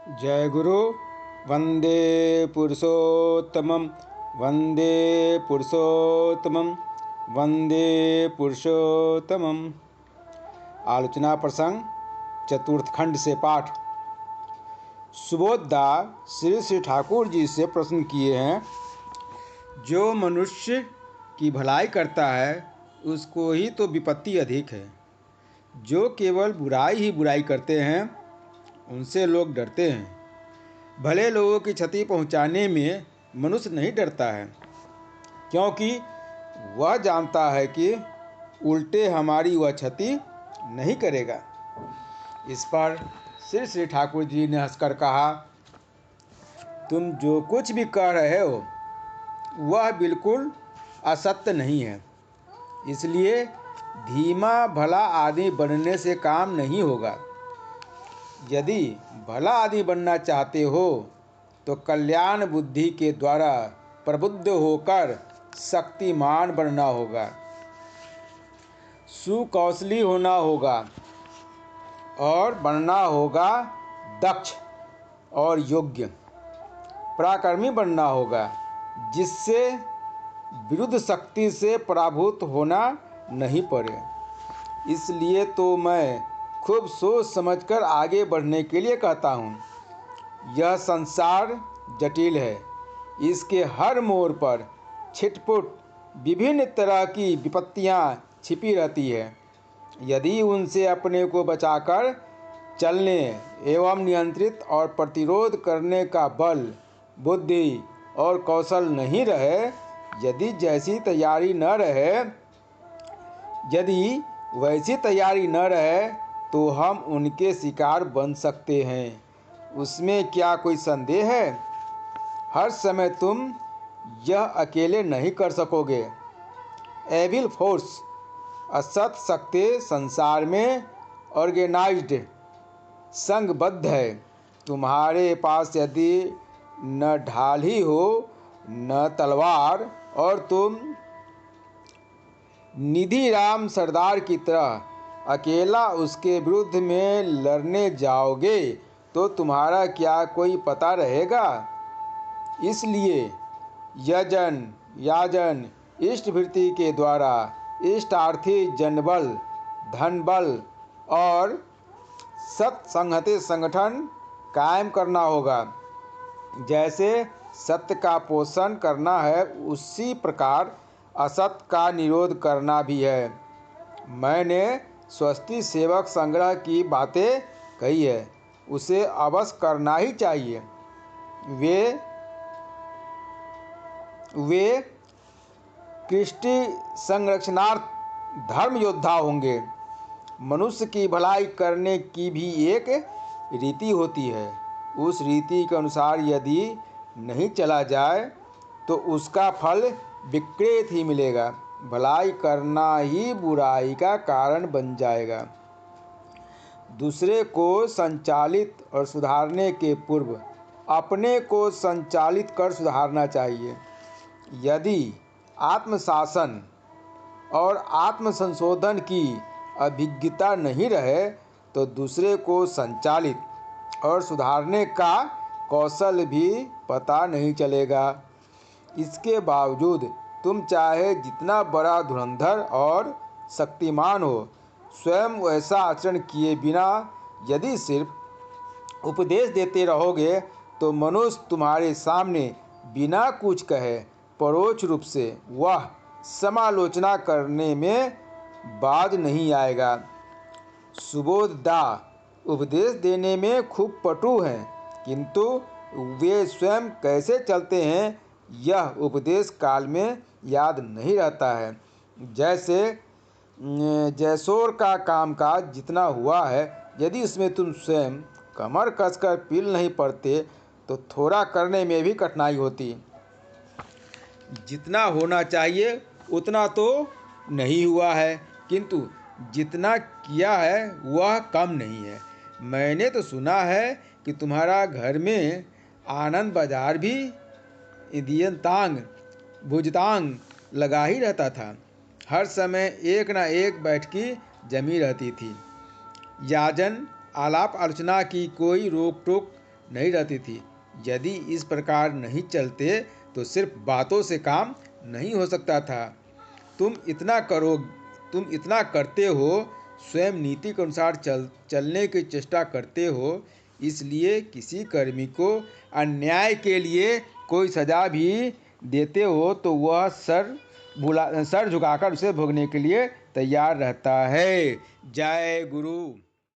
जय गुरु। वंदे पुरुषोत्तमं वंदे पुरुषोत्तमं वंदे पुरुषोत्तमं। आलोचना प्रसंग चतुर्थ खंड से पाठ। सुबोधदा श्री श्री ठाकुर जी से प्रश्न किए हैं, जो मनुष्य की भलाई करता है उसको ही तो विपत्ति अधिक है। जो केवल बुराई ही बुराई करते हैं उनसे लोग डरते हैं। भले लोगों की क्षति पहुंचाने में मनुष्य नहीं डरता है, क्योंकि वह जानता है कि उल्टे हमारी वह क्षति नहीं करेगा। इस पर श्री श्री ठाकुर जी ने हंसकर कहा, तुम जो कुछ भी कह रहे हो वह बिल्कुल असत्य नहीं है। इसलिए धीमा भला आदमी बनने से काम नहीं होगा। यदि भला आदमी बनना चाहते हो तो कल्याण बुद्धि के द्वारा प्रबुद्ध होकर शक्तिमान बनना होगा, सुकौशली होना होगा और बनना होगा दक्ष और योग्य। पराक्रमी बनना होगा, जिससे विरुद्ध शक्ति से पराभूत होना नहीं पड़े। इसलिए तो मैं खूब सोच समझकर आगे बढ़ने के लिए कहता हूँ। यह संसार जटिल है, इसके हर मोड़ पर छिटपुट विभिन्न तरह की विपत्तियाँ छिपी रहती है। यदि उनसे अपने को बचाकर चलने एवं नियंत्रित और प्रतिरोध करने का बल, बुद्धि और कौशल नहीं रहे, यदि वैसी तैयारी न रहे तो हम उनके शिकार बन सकते हैं। उसमें क्या कोई संदेह है? हर समय तुम यह अकेले नहीं कर सकोगे। एविल फोर्स, असत शक्ति संसार में ऑर्गेनाइज्ड, संघबद्ध है। तुम्हारे पास यदि न ढाल ही हो न तलवार और तुम निधि राम सरदार की तरह अकेला उसके विरुद्ध में लड़ने जाओगे तो तुम्हारा क्या कोई पता रहेगा। इसलिए यजन याजन इष्टभृति के द्वारा इष्टार्थी जनबल, धनबल और सत्संगति संगठन कायम करना होगा। जैसे सत्य का पोषण करना है, उसी प्रकार असत का निरोध करना भी है। मैंने स्वस्ति सेवक संग्रह की बातें कही है, उसे अवश्य करना ही चाहिए। वे कृष्टि संरक्षणार्थ धर्म योद्धा होंगे। मनुष्य की भलाई करने की भी एक रीति होती है। उस रीति के अनुसार यदि नहीं चला जाए तो उसका फल विकृत ही मिलेगा। भलाई करना ही बुराई का कारण बन जाएगा। दूसरे को संचालित और सुधारने के पूर्व अपने को संचालित कर सुधारना चाहिए। यदि आत्मशासन और आत्मसंशोधन की अभिज्ञता नहीं रहे तो दूसरे को संचालित और सुधारने का कौशल भी पता नहीं चलेगा। इसके बावजूद तुम चाहे जितना बड़ा धुरंधर और शक्तिमान हो, स्वयं वैसा आचरण किए बिना यदि सिर्फ उपदेश देते रहोगे तो मनुष्य तुम्हारे सामने बिना कुछ कहे परोक्ष रूप से वह समालोचना करने में बाज नहीं आएगा। सुबोधदा उपदेश देने में खूब पटु हैं, किंतु वे स्वयं कैसे चलते हैं यह उपदेश काल में याद नहीं रहता है। जैसे जैसोर का कामकाज जितना हुआ है, यदि इसमें तुम स्वयं कमर कसकर पील नहीं पड़ते तो थोड़ा करने में भी कठिनाई होती। जितना होना चाहिए उतना तो नहीं हुआ है, किंतु जितना किया है वह कम नहीं है। मैंने तो सुना है कि तुम्हारा घर में आनंद बाजार भी इदियंतांग भुजतांग लगा ही रहता था। हर समय एक न एक बैठकी जमी रहती थी। याजन आलाप आलोचना की कोई रोक टोक नहीं रहती थी। यदि इस प्रकार नहीं चलते तो सिर्फ बातों से काम नहीं हो सकता था। तुम इतना करते हो, स्वयं नीति के अनुसार चलने की चेष्टा करते हो, इसलिए किसी कर्मी को अन्याय के लिए कोई सजा भी देते हो तो वह सर झुकाकर उसे भोगने के लिए तैयार रहता है। जय गुरु।